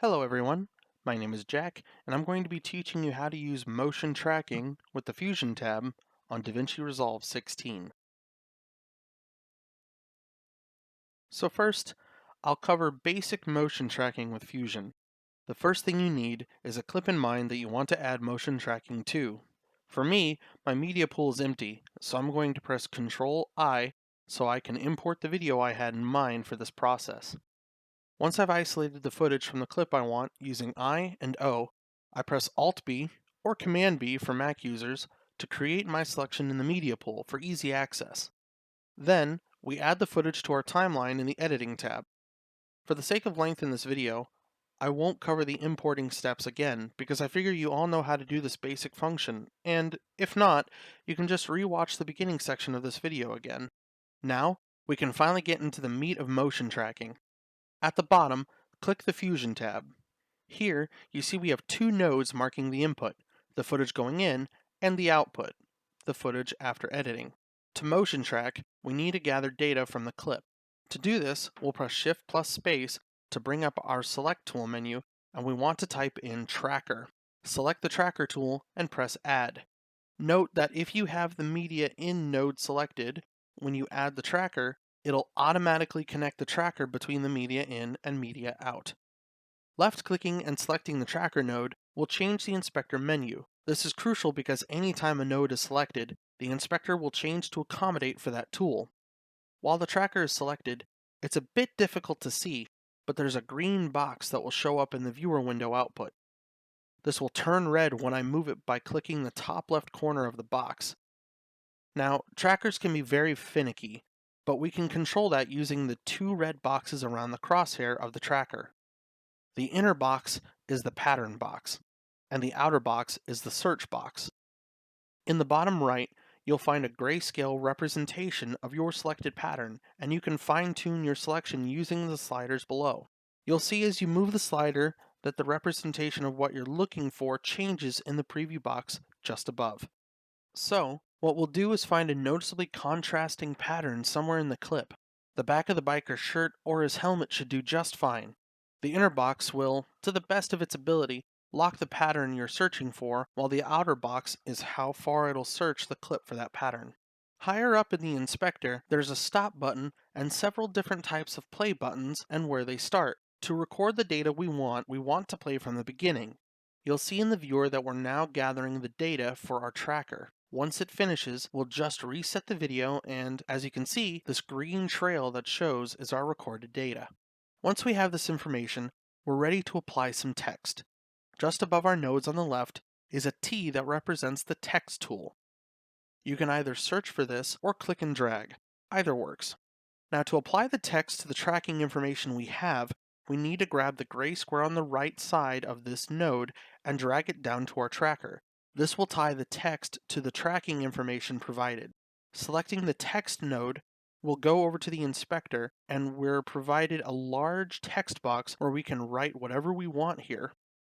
Hello everyone, my name is Jack, and I'm going to be teaching you how to use motion tracking with the Fusion tab on Davinci Resolve 16. So first, I'll cover basic motion tracking with Fusion. The first thing you need is a clip in mind that you want to add motion tracking to. For me, my media pool is empty, so I'm going to press Ctrl-I so I can import the video I had in mind for this process. Once I've isolated the footage from the clip I want using I and O, I press Alt-B or Command-B for Mac users to create my selection in the media pool for easy access. Then, we add the footage to our timeline in the Editing tab. For the sake of length in this video, I won't cover the importing steps again because I figure you all know how to do this basic function, and if not, you can just re-watch the beginning section of this video again. Now, we can finally get into the meat of motion tracking. At the bottom, click the Fusion tab. Here, you see we have two nodes marking the input, the footage going in, and the output, the footage after editing. To motion track, we need to gather data from the clip. To do this, we'll press Shift plus space to bring up our Select tool menu, and we want to type in Tracker. Select the Tracker tool and press Add. Note that if you have the media in node selected, when you add the tracker, it'll automatically connect the tracker between the media in and media out. Left-clicking and selecting the tracker node will change the inspector menu. This is crucial because anytime a node is selected, the inspector will change to accommodate for that tool. While the tracker is selected, it's a bit difficult to see, but there's a green box that will show up in the viewer window output. This will turn red when I move it by clicking the top left corner of the box. Now, trackers can be very finicky, but we can control that using the two red boxes around the crosshair of the tracker. The inner box is the pattern box, and the outer box is the search box. In the bottom right, you'll find a grayscale representation of your selected pattern, and you can fine-tune your selection using the sliders below. You'll see as you move the slider that the representation of what you're looking for changes in the preview box just above. So, what we'll do is find a noticeably contrasting pattern somewhere in the clip. The back of the biker's shirt or his helmet should do just fine. The inner box will, to the best of its ability, lock the pattern you're searching for, while the outer box is how far it'll search the clip for that pattern. Higher up in the inspector, there's a stop button and several different types of play buttons and where they start. To record the data we want to play from the beginning. You'll see in the viewer that we're now gathering the data for our tracker. Once it finishes, we'll just reset the video and, as you can see, this green trail that shows is our recorded data. Once we have this information, we're ready to apply some text. Just above our nodes on the left is a T that represents the text tool. You can either search for this or click and drag. Either works. Now to apply the text to the tracking information we have, we need to grab the gray square on the right side of this node and drag it down to our tracker. This will tie the text to the tracking information provided. Selecting the text node, we'll go over to the inspector and we're provided a large text box where we can write whatever we want here.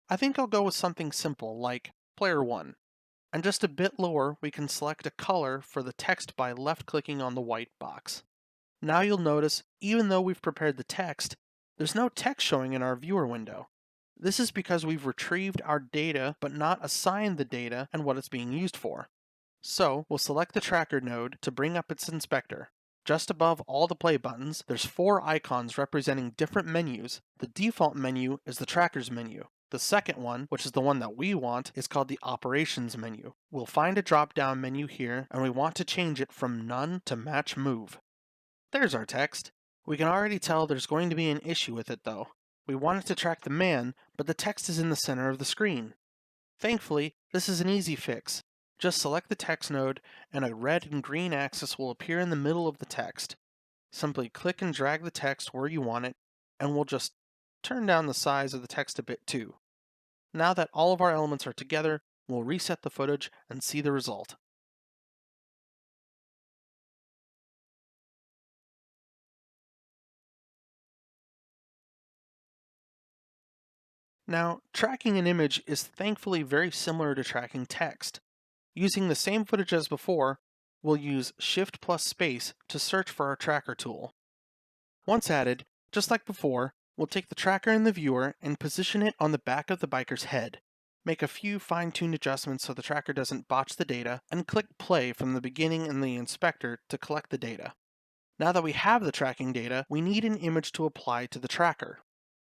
I think I'll go with something simple like Player 1. And just a bit lower, we can select a color for the text by left-clicking on the white box. Now you'll notice, even though we've prepared the text, there's no text showing in our viewer window. This is because we've retrieved our data but not assigned the data and what it's being used for. So, we'll select the tracker node to bring up its inspector. Just above all the play buttons, there's 4 icons representing different menus. The default menu is the tracker's menu. The second one, which is the one that we want, is called the operations menu. We'll find a drop-down menu here, and we want to change it from none to match move. There's our text. We can already tell there's going to be an issue with it though. We want it to track the man, but the text is in the center of the screen. Thankfully, this is an easy fix. Just select the text node, and a red and green axis will appear in the middle of the text. Simply click and drag the text where you want it, and we'll just turn down the size of the text a bit too. Now that all of our elements are together, we'll reset the footage and see the result. Now, tracking an image is thankfully very similar to tracking text. Using the same footage as before, we'll use Shift plus space to search for our tracker tool. Once added, just like before, We'll take the tracker in the viewer and position it on the back of the biker's head. Make a few fine-tuned adjustments so the tracker doesn't botch the data, and click play from the beginning in the inspector to collect the data. Now that we have the tracking data, we need an image to apply to the tracker.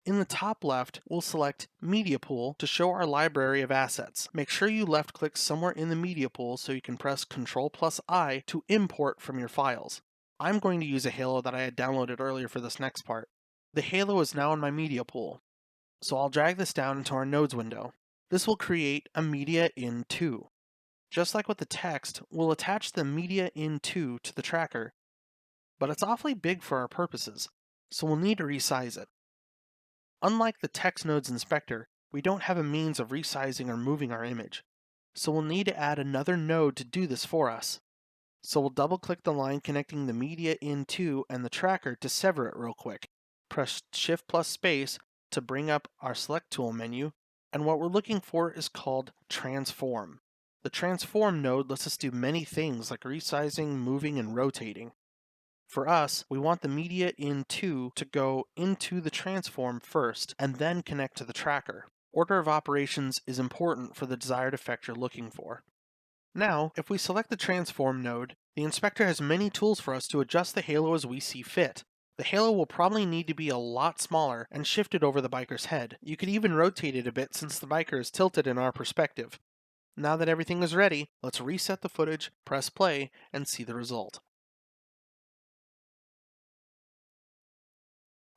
In the top left, we'll select Media Pool to show our library of assets. Make sure you left-click somewhere in the Media Pool so you can press Ctrl+I to import from your files. I'm going to use a halo that I had downloaded earlier for this next part. The halo is now in my Media Pool, so I'll drag this down into our Nodes window. This will create a Media In To. Just like with the text, we'll attach the Media In To the tracker, but it's awfully big for our purposes, so we'll need to resize it. Unlike the Text Nodes Inspector, we don't have a means of resizing or moving our image, so we'll need to add another node to do this for us. So we'll double-click the line connecting the Media In To and the tracker to sever it real quick. Press Shift+Space to bring up our Select Tool menu, and what we're looking for is called Transform. The Transform node lets us do many things like resizing, moving, and rotating. For us, we want the Media In To go into the transform first and then connect to the tracker. Order of operations is important for the desired effect you're looking for. Now, if we select the transform node, the inspector has many tools for us to adjust the halo as we see fit. The halo will probably need to be a lot smaller and shifted over the biker's head. You could even rotate it a bit since the biker is tilted in our perspective. Now that everything is ready, let's reset the footage, press play, and see the result.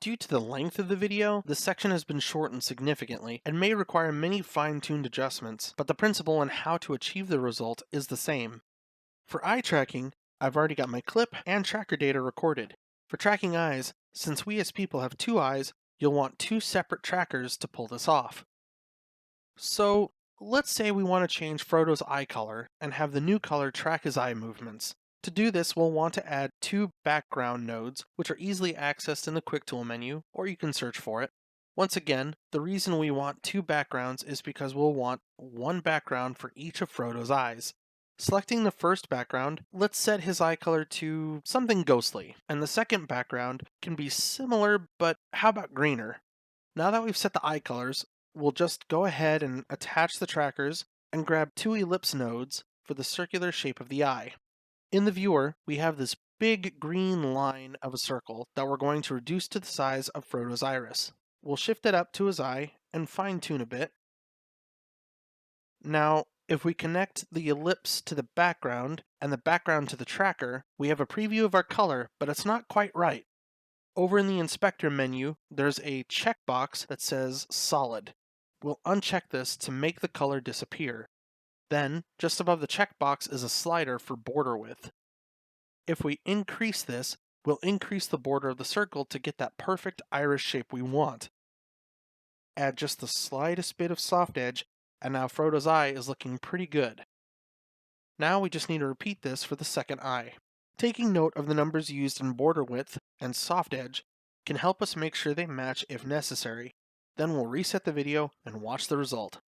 Due to the length of the video, this section has been shortened significantly and may require many fine-tuned adjustments, but the principle on how to achieve the result is the same. For eye tracking, I've already got my clip and tracker data recorded. For tracking eyes, since we as people have two eyes, you'll want two separate trackers to pull this off. So, let's say we want to change Frodo's eye color and have the new color track his eye movements. To do this, we'll want to add two background nodes, which are easily accessed in the Quick Tool menu, or you can search for it. Once again, the reason we want two backgrounds is because we'll want one background for each of Frodo's eyes. Selecting the first background, let's set his eye color to something ghostly, and the second background can be similar, but how about greener? Now that we've set the eye colors, we'll just go ahead and attach the trackers and grab two ellipse nodes for the circular shape of the eye. In the viewer, we have this big green line of a circle that we're going to reduce to the size of Frodo's iris. We'll shift it up to his eye and fine-tune a bit. Now, if we connect the ellipse to the background and the background to the tracker, we have a preview of our color, but it's not quite right. Over in the Inspector menu, there's a checkbox that says Solid. We'll uncheck this to make the color disappear. Then, just above the checkbox is a slider for border width. If we increase this, we'll increase the border of the circle to get that perfect iris shape we want. Add just the slightest bit of soft edge, and now Frodo's eye is looking pretty good. Now we just need to repeat this for the second eye. Taking note of the numbers used in border width and soft edge can help us make sure they match if necessary. Then we'll reset the video and watch the result.